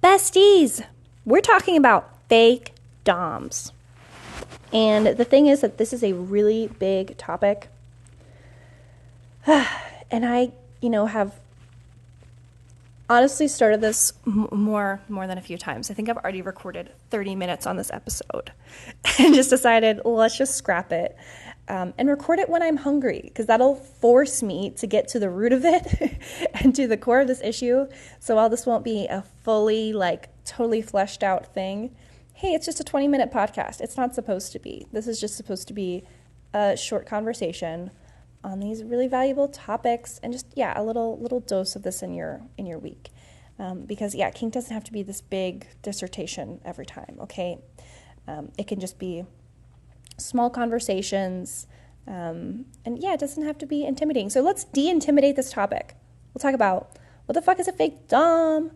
Besties, we're talking about fake DOMs. And the thing is that this is a really big topic. And I, have honestly started this more than a few times. I think I've already recorded 30 minutes on this episode and just decided, let's just scrap it and record it when I'm hungry, because that'll force me to get to the root of it and to the core of this issue. So while this won't be a fully, totally fleshed out thing, hey, it's just a 20-minute podcast. It's not supposed to be. This is just supposed to be a short conversation on these really valuable topics, and just, a little dose of this in your week. Because, kink doesn't have to be this big dissertation every time, okay? It can just be small conversations, and it doesn't have to be intimidating. So let's de-intimidate this topic. We'll talk about, what the fuck is a fake dom?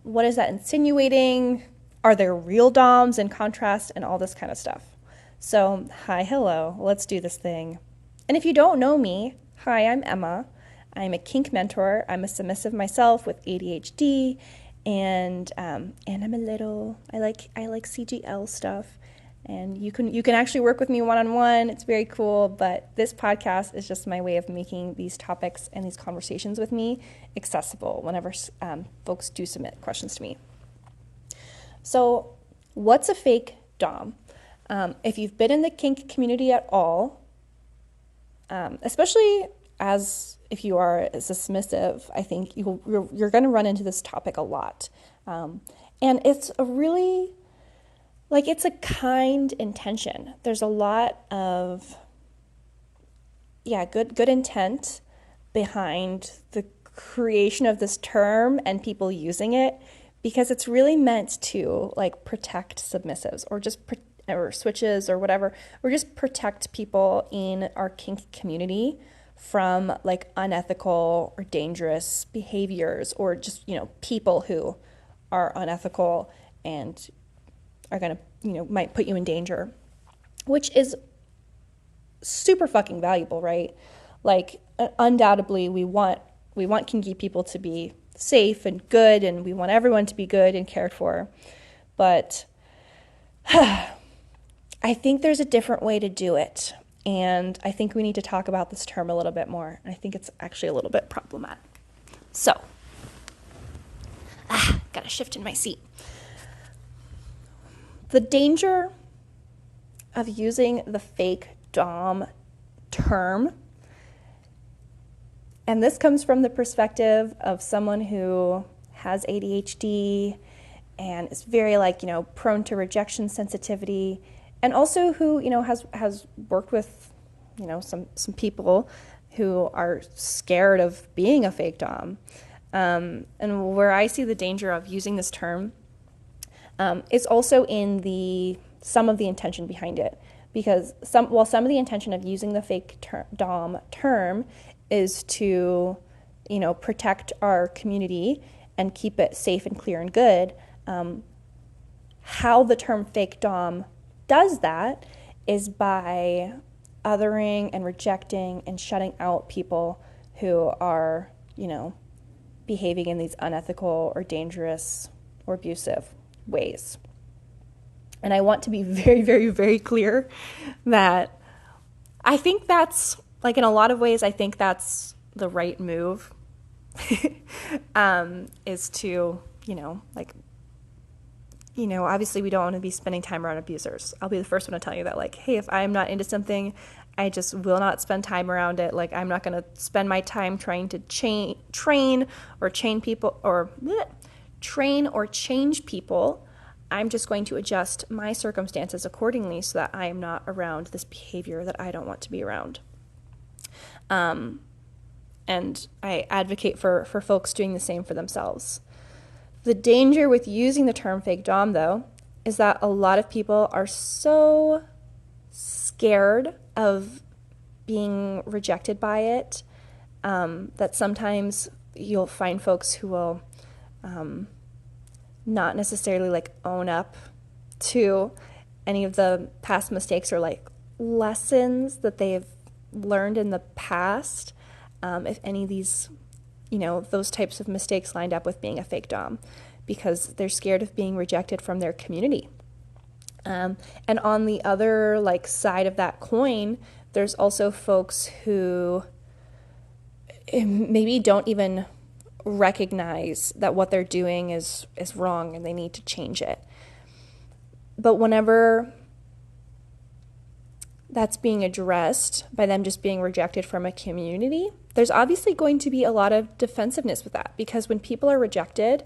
What is that insinuating? Are there real doms in contrast, and all this kind of stuff? So, hi, hello, let's do this thing. And if you don't know me, hi, I'm Emma. I'm a kink mentor. I'm a submissive myself with ADHD, and I'm a little, I like CGL stuff. And you can actually work with me one-on-one. It's very cool, but this podcast is just my way of making these topics and these conversations with me accessible whenever folks do submit questions to me. So what's a fake dom? If you've been in the kink community at all, especially if you are a submissive, I think you're going to run into this topic a lot. And it's a really, it's a kind intention. There's a lot of, good intent behind the creation of this term and people using it, because it's really meant to, protect submissives or switches or whatever, or just protect people in our kink community from unethical or dangerous behaviors, or just, people who are unethical and are going to, might put you in danger, which is super fucking valuable, right? Undoubtedly we want kinky people to be safe and good, and we want everyone to be good and cared for. But I think there's a different way to do it, and I think we need to talk about this term a little bit more. I think it's actually a little bit problematic. So, gotta shift in my seat. The danger of using the fake dom term, and this comes from the perspective of someone who has ADHD and is very prone to rejection sensitivity, and also who, has worked with, some people who are scared of being a fake dom. And where I see the danger of using this term is also in some of the intention behind it. Because some of the intention of using the fake dom term is to, protect our community and keep it safe and clear and good, how the term fake dom does that is by othering and rejecting and shutting out people who are, behaving in these unethical or dangerous or abusive ways. And I want to be very, very, very clear that I think that's, in a lot of ways, I think that's the right move, is to, obviously we don't want to be spending time around abusers. I'll be the first one to tell you that, hey, if I'm not into something, I just will not spend time around it. I'm not going to spend my time trying to train or change people. I'm just going to adjust my circumstances accordingly so that I am not around this behavior that I don't want to be around. And I advocate for folks doing the same for themselves. The danger with using the term fake dom, though, is that a lot of people are so scared of being rejected by it that sometimes you'll find folks who will not necessarily own up to any of the past mistakes or lessons that they've learned in the past, if any of these, those types of mistakes lined up with being a fake dom. because they're scared of being rejected from their community. And on the other like side of that coin, there's also folks who maybe don't even recognize that what they're doing is wrong and they need to change it. But whenever that's being addressed by them just being rejected from a community, there's obviously going to be a lot of defensiveness with that, because when people are rejected,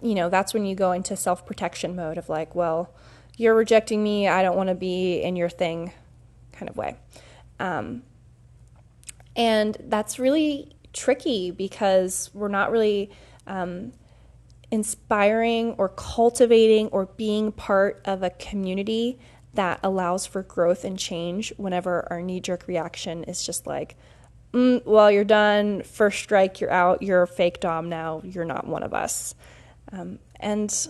that's when you go into self-protection mode of like, well, you're rejecting me, I don't want to be in your thing kind of way. And that's really tricky because we're not really inspiring or cultivating or being part of a community that allows for growth and change whenever our knee-jerk reaction is just like, well, you're done, first strike, you're out, you're a fake dom now, you're not one of us. And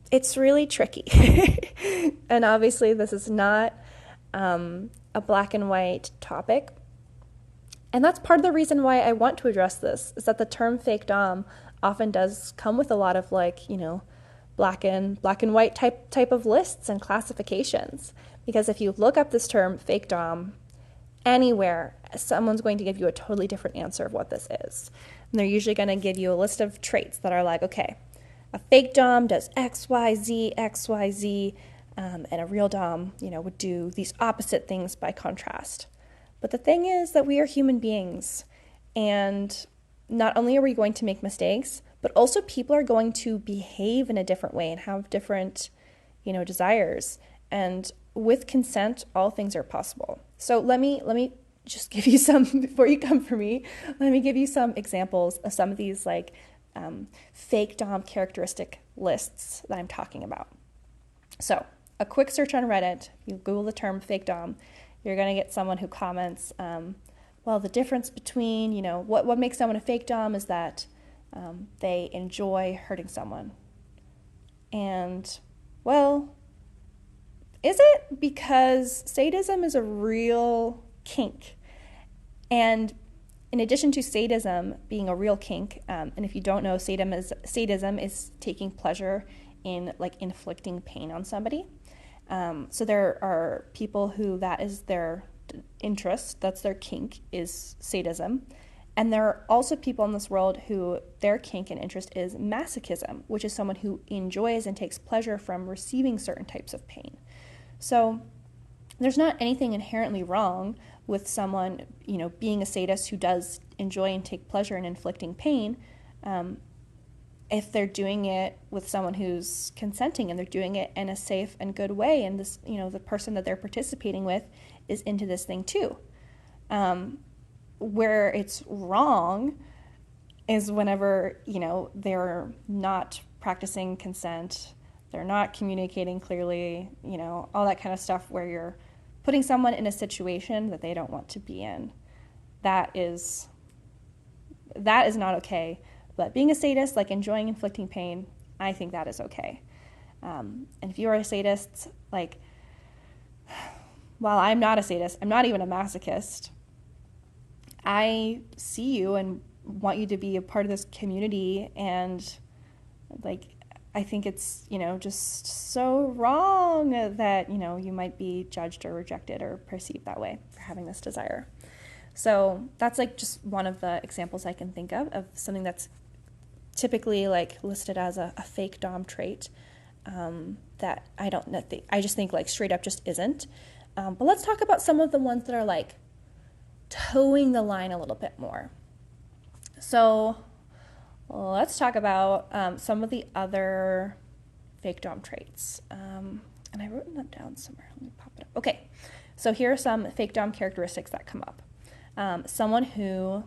it's really tricky. And obviously this is not a black and white topic. And that's part of the reason why I want to address this, is that the term fake dom often does come with a lot of like, black and white type of lists and classifications. Because if you look up this term fake dom anywhere, someone's going to give you a totally different answer of what this is. And they're usually going to give you a list of traits that are like, okay, a fake dom does X, Y, Z, X, Y, Z, and a real dom, would do these opposite things by contrast. But the thing is that we are human beings, and not only are we going to make mistakes, but also people are going to behave in a different way and have different, desires. And with consent, all things are possible. So let me just give you some, before you come for me, let me give you some examples of some of these like fake dom characteristic lists that I'm talking about. So a quick search on Reddit, you Google the term fake dom, you're going to get someone who comments, well, the difference between, what makes someone a fake dom is that they enjoy hurting someone. And, well, is it? Because sadism is a real kink. And in addition to sadism being a real kink, and if you don't know, sadism is taking pleasure in like inflicting pain on somebody. So there are people who that is their interest, that's their kink, is sadism. And there are also people in this world who their kink and interest is masochism, which is someone who enjoys and takes pleasure from receiving certain types of pain. So there's not anything inherently wrong with someone, being a sadist who does enjoy and take pleasure in inflicting pain, if they're doing it with someone who's consenting and they're doing it in a safe and good way, and this, the person that they're participating with is into this thing too. Where it's wrong is whenever, they're not practicing consent, they're not communicating clearly, all that kind of stuff where you're putting someone in a situation that they don't want to be in. That is not okay. But being a sadist, like enjoying inflicting pain, I think that is okay. And if you are a sadist, like, while I'm not a sadist, I'm not even a masochist, I see you and want you to be a part of this community, and like, I think it's, just so wrong that, you might be judged or rejected or perceived that way for having this desire. So that's like just one of the examples I can think of something that's typically like listed as a fake dom trait that I just think like straight up just isn't. But let's talk about some of the ones that are like towing the line a little bit more. So let's talk about some of the other fake dom traits. And I wrote them down somewhere. Let me pop it up. Okay, so here are some fake dom characteristics that come up. Someone who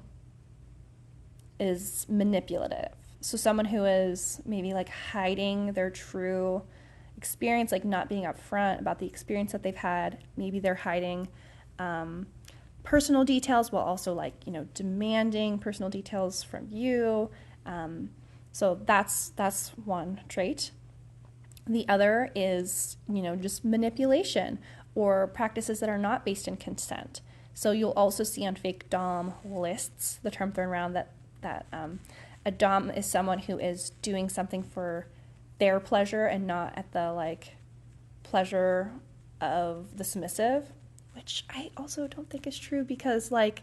is manipulative. So someone who is maybe like hiding their true experience, like not being upfront about the experience that they've had. Maybe they're hiding personal details while also like, demanding personal details from you. So that's one trait. The other is, just manipulation or practices that are not based in consent. So you'll also see on fake dom lists the term thrown around that A dom is someone who is doing something for their pleasure and not at the like pleasure of the submissive, which I also don't think is true, because like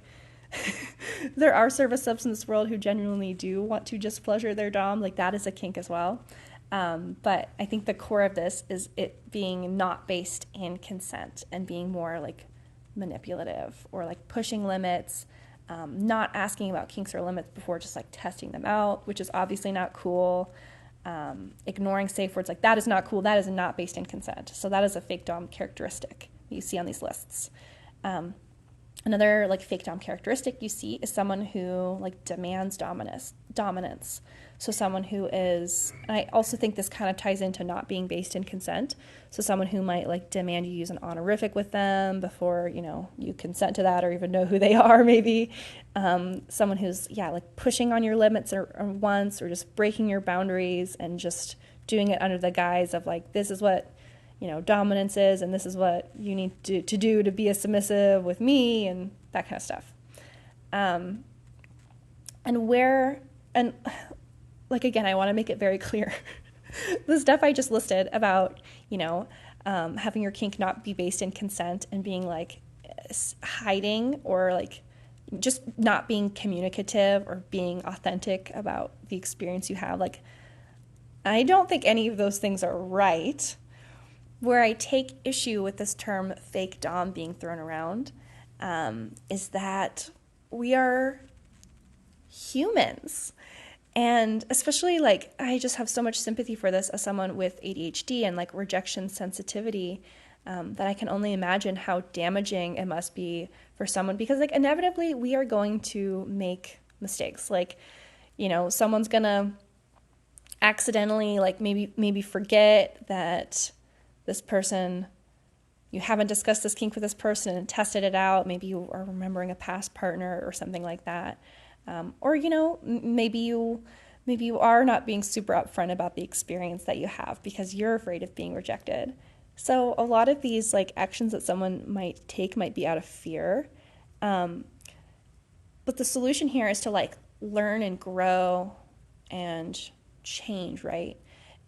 there are service subs in this world who genuinely do want to just pleasure their dom. Like that is a kink as well. But I think the core of this is it being not based in consent and being more like manipulative or like pushing limits, not asking about kinks or limits before just like testing them out, which is obviously not cool. Ignoring safe words, like that is not cool. That is not based in consent. So that is a fake dom characteristic you see on these lists. Another like fake dom characteristic you see is someone who like demands dominance. So someone who is, and I also think this kind of ties into not being based in consent. So someone who might like demand you use an honorific with them before, you know, you consent to that or even know who they are maybe. Someone who's, like pushing on your limits or once, or just breaking your boundaries and just doing it under the guise of like, this is what, you know, dominance is, and this is what you need to do to be a submissive with me, and that kind of stuff. And like, again, I want to make it very clear. The stuff I just listed about, you know, having your kink not be based in consent and being like hiding or like just not being communicative or being authentic about the experience you have. Like, I don't think any of those things are right. Where I take issue with this term fake dom being thrown around is that we are humans. And especially, like, I just have so much sympathy for this as someone with ADHD and, like, rejection sensitivity, that I can only imagine how damaging it must be for someone. Because, like, inevitably, we are going to make mistakes. Like, you know, someone's going to accidentally, like, maybe forget that this person, you haven't discussed this kink with this person and tested it out. Maybe you are remembering a past partner or something like that. Or, you know, maybe you are not being super upfront about the experience that you have because you're afraid of being rejected. So a lot of these like actions that someone might take might be out of fear. But the solution here is to like learn and grow and change, right?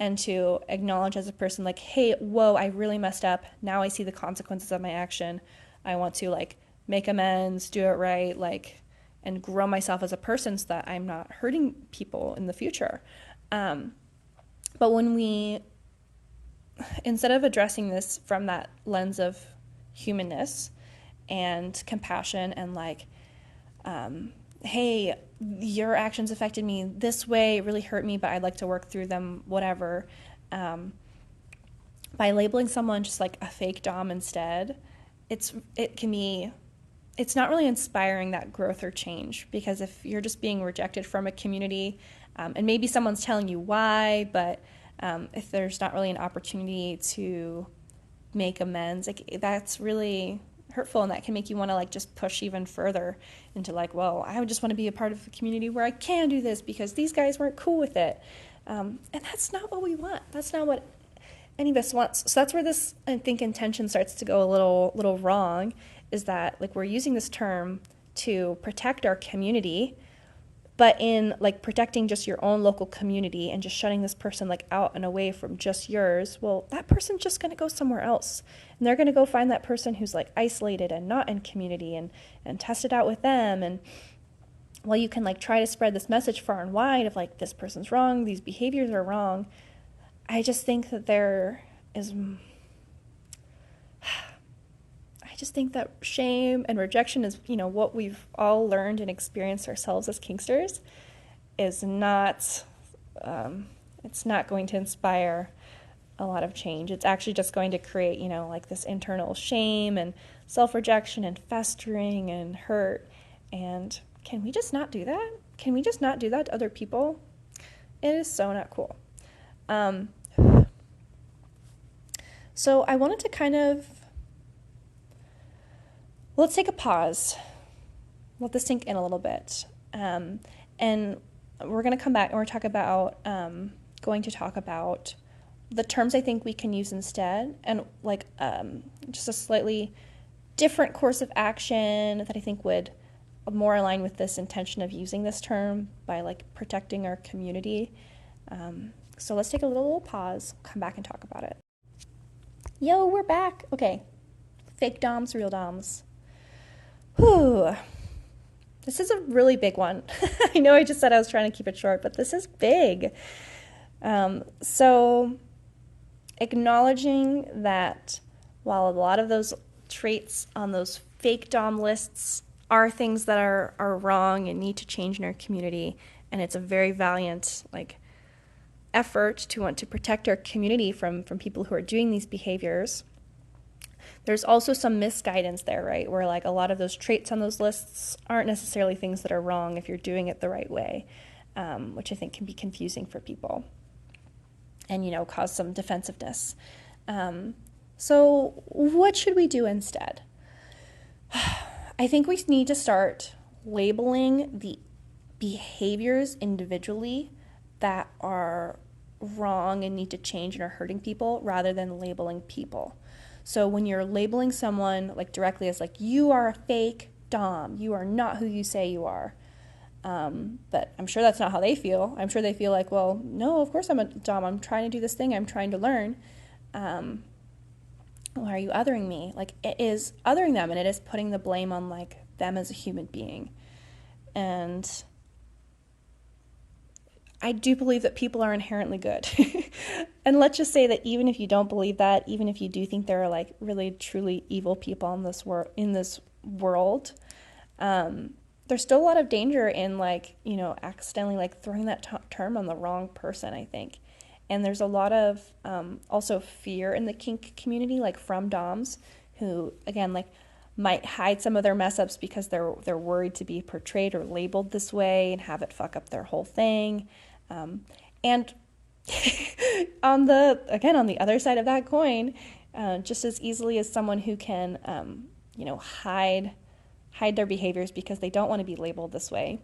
And to acknowledge as a person like, hey, whoa, I really messed up. Now I see the consequences of my action. I want to like make amends, do it right, like, and grow myself as a person so that I'm not hurting people in the future. But when we, instead of addressing this from that lens of humanness and compassion and like, hey, your actions affected me this way, it really hurt me, but I'd like to work through them, whatever. By labeling someone just like a fake dom instead, it's not really inspiring that growth or change, because if you're just being rejected from a community, and maybe someone's telling you why, but if there's not really an opportunity to make amends, like that's really hurtful, and that can make you want to like just push even further into like, well, I would just want to be a part of a community where I can do this because these guys weren't cool with it. And that's not what we want. That's not what any of us wants. So that's where this, I think, intention starts to go a little wrong, is that like we're using this term to protect our community, but in like protecting just your own local community and just shutting this person like out and away from just yours, well, that person's just going to go somewhere else, and they're going to go find that person who's like isolated and not in community and test it out with them. And while you can like try to spread this message far and wide of like, this person's wrong, these behaviors are wrong, I just think that that shame and rejection is, you know, what we've all learned and experienced ourselves as kinksters, is not, it's not going to inspire a lot of change. It's actually just going to create, you know, like this internal shame and self-rejection and festering and hurt. And can we just not do that? Can we just not do that to other people? It is so not cool. So I wanted to kind of, let's take a pause. Let this sink in a little bit. And we're going to come back and we're going to talk about the terms I think we can use instead, and like just a slightly different course of action that I think would more aligned with this intention of using this term by like protecting our community. So let's take a little pause, come back and talk about it. Yo, we're back. Okay, fake doms, real doms. Whew. This is a really big one. I know I just said I was trying to keep it short, but this is big. So acknowledging that while a lot of those traits on those fake dom lists are things that are wrong and need to change in our community, and it's a very valiant effort to want to protect our community from people who are doing these behaviors, there's also some misguidance there, right? Where a lot of those traits on those lists aren't necessarily things that are wrong if you're doing it the right way, which I think can be confusing for people and, cause some defensiveness. So what should we do instead? I think we need to start labeling the behaviors individually that are wrong and need to change and are hurting people rather than labeling people. So when you're labeling someone directly as you are a fake dom, you are not who you say you are. But I'm sure that's not how they feel. I'm sure they feel well, no, of course I'm a dom. I'm trying to do this thing. I'm trying to learn. Why are you othering me? It is othering them, and it is putting the blame on them as a human being. And I do believe that people are inherently good. And let's just say that even if you don't believe that, even if you do think there are really truly evil people in this world, there's still a lot of danger in accidentally throwing that term on the wrong person, I think. And there's a lot of also fear in the kink community, from doms who, again, might hide some of their mess ups because they're worried to be portrayed or labeled this way and have it fuck up their whole thing. And on the other side of that coin, just as easily as someone who can, hide their behaviors because they don't want to be labeled this way,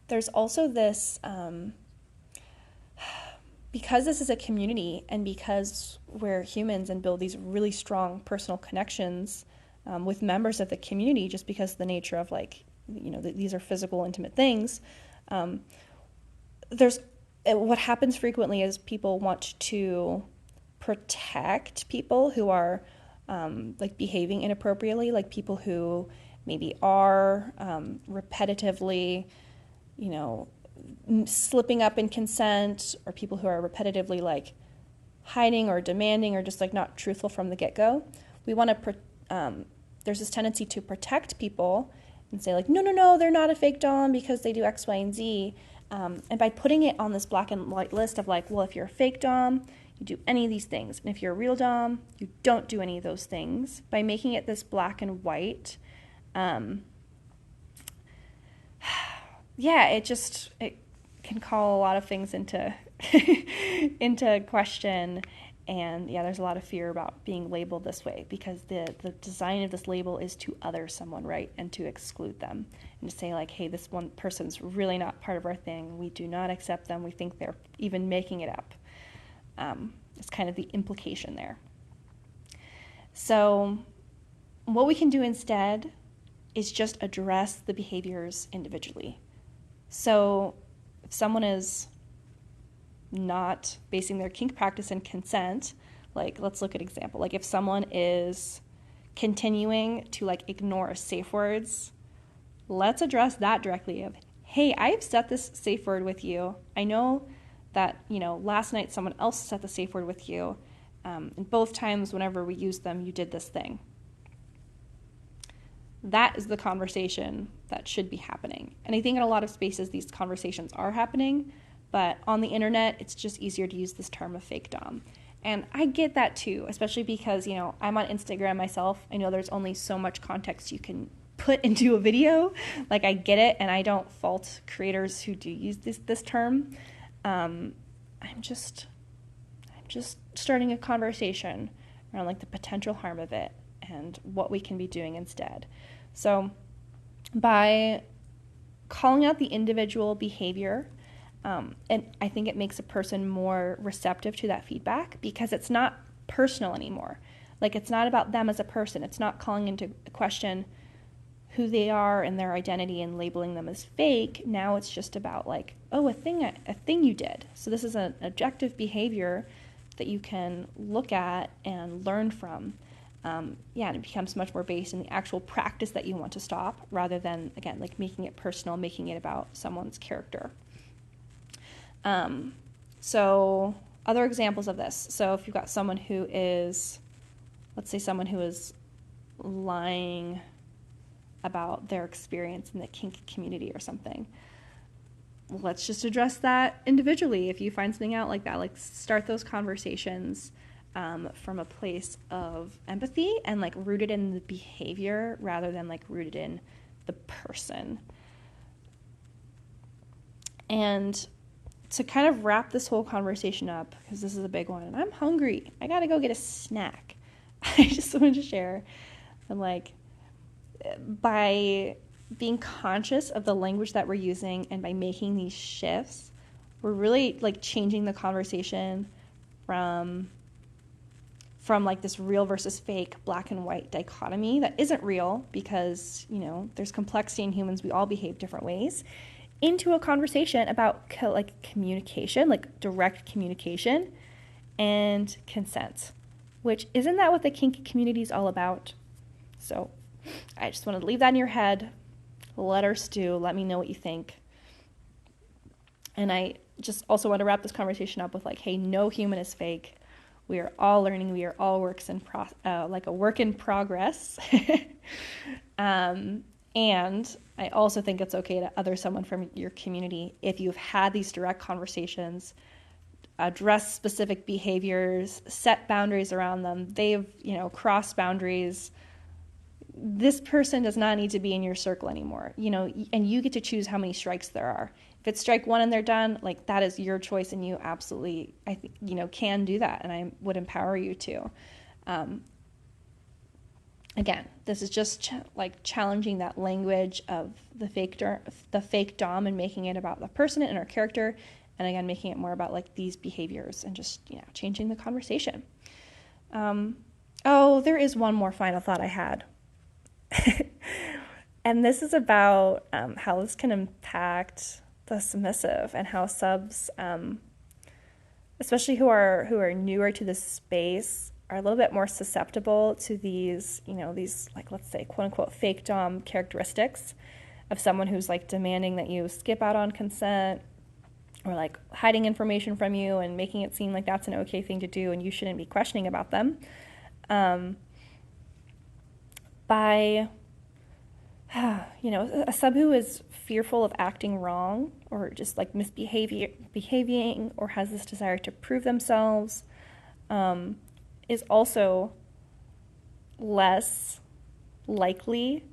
there's also this, because this is a community and because we're humans and build these really strong personal connections with members of the community, just because of the nature of these are physical, intimate things, what happens frequently is people want to protect people who are behaving inappropriately, people who maybe are repetitively, slipping up in consent, or people who are repetitively hiding or demanding or just not truthful from the get-go. We want to there's this tendency to protect people and say no, they're not a fake dom because they do X, Y, and Z. And by putting it on this black and white list of well, if you're a fake dom, you do any of these things, and if you're a real dom, you don't do any of those things. By making it this black and white, it can call a lot of things into into question. And there's a lot of fear about being labeled this way because the design of this label is to other someone, right? And to exclude them and to say hey, this one person's really not part of our thing. We do not accept them. We think they're even making it up. It's kind of the implication there. So what we can do instead is just address the behaviors individually. So if someone is not basing their kink practice in consent, let's look at example. If someone is continuing to ignore safe words, let's address that directly of, hey, I've set this safe word with you. I know that, last night someone else set the safe word with you. And both times whenever we used them, you did this thing. That is the conversation that should be happening. And I think in a lot of spaces, these conversations are happening. But on the internet, it's just easier to use this term of fake dom. And I get that too, especially because, I'm on Instagram myself. I know there's only so much context you can put into a video. I get it, and I don't fault creators who do use this term. I'm just starting a conversation around the potential harm of it and what we can be doing instead. So by calling out the individual behavior, and I think it makes a person more receptive to that feedback because it's not personal anymore. It's not about them as a person. It's not calling into question who they are and their identity and labeling them as fake. Now it's just about like, oh, a thing you did. So this is an objective behavior that you can look at and learn from. And it becomes much more based in the actual practice that you want to stop, rather than, again, like making it personal, making it about someone's character. So other examples of this. So if you've got someone who is, let's say someone who is lying about their experience in the kink community or something, let's just address that individually. If you find something out like that, like start those conversations from a place of empathy and like rooted in the behavior rather than like rooted in the person. And to kind of wrap this whole conversation up, because this is a big one, and I'm hungry, I gotta go get a snack. I just wanted to share, and like, by being conscious of the language that we're using and by making these shifts, we're really like changing the conversation from like this real versus fake, black and white dichotomy that isn't real, because, you know, there's complexity in humans, we all behave different ways, into a conversation about like communication, like direct communication and consent, which isn't that what the kink community is all about? So I just want to leave that in your head. Let her stew. Let me know what you think. And I just also want to wrap this conversation up with like, hey, no human is fake. We are all learning. We are all like a work in progress. And I also think it's okay to other someone from your community if you've had these direct conversations, address specific behaviors, set boundaries around them. They've, you know, crossed boundaries. This person does not need to be in your circle anymore, you know, and you get to choose how many strikes there are. If it's strike one and they're done, like that is your choice, and you absolutely, I think, you know, can do that, and I would empower you to. Again, this is just like challenging that language of the fake dom and making it about the person and our character, and again, making it more about like these behaviors and just, you know, changing the conversation. There is one more final thought I had. And this is about how this can impact the submissive, and how subs, especially who are newer to this space, are a little bit more susceptible to these, you know, these, like, let's say, quote unquote fake dom characteristics of someone who's like demanding that you skip out on consent, or like hiding information from you and making it seem like that's an okay thing to do and you shouldn't be questioning about them. By, you know, a sub who is fearful of acting wrong, or just like behaving, or has this desire to prove themselves, is also less likely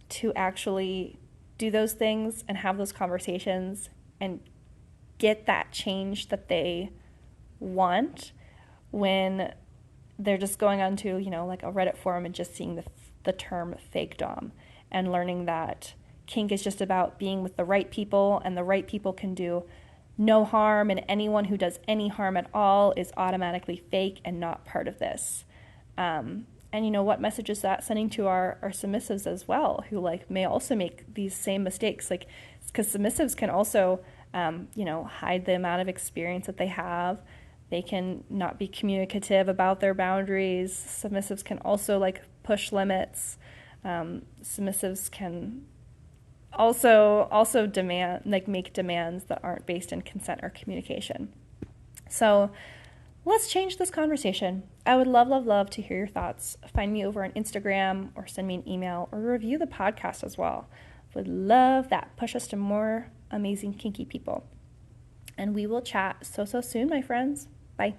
to actually do those things and have those conversations and get that change that they want when they're just going onto, you know, like a Reddit forum and just seeing the term fake dom and learning that kink is just about being with the right people, and the right people can do no harm, and anyone who does any harm at all is automatically fake and not part of this. And you know, what message is that sending to our submissives as well, who like may also make these same mistakes? Like, because submissives can also, you know, hide the amount of experience that they have. They can not be communicative about their boundaries. Submissives can also like push limits. Submissives can also demand, like make demands that aren't based in consent or communication. So let's change this conversation. I would love to hear your thoughts. Find me over on Instagram, or send me an email, or review the podcast as well. Would love that. Push us to more amazing kinky people. And we will chat so soon, my friends. Bye.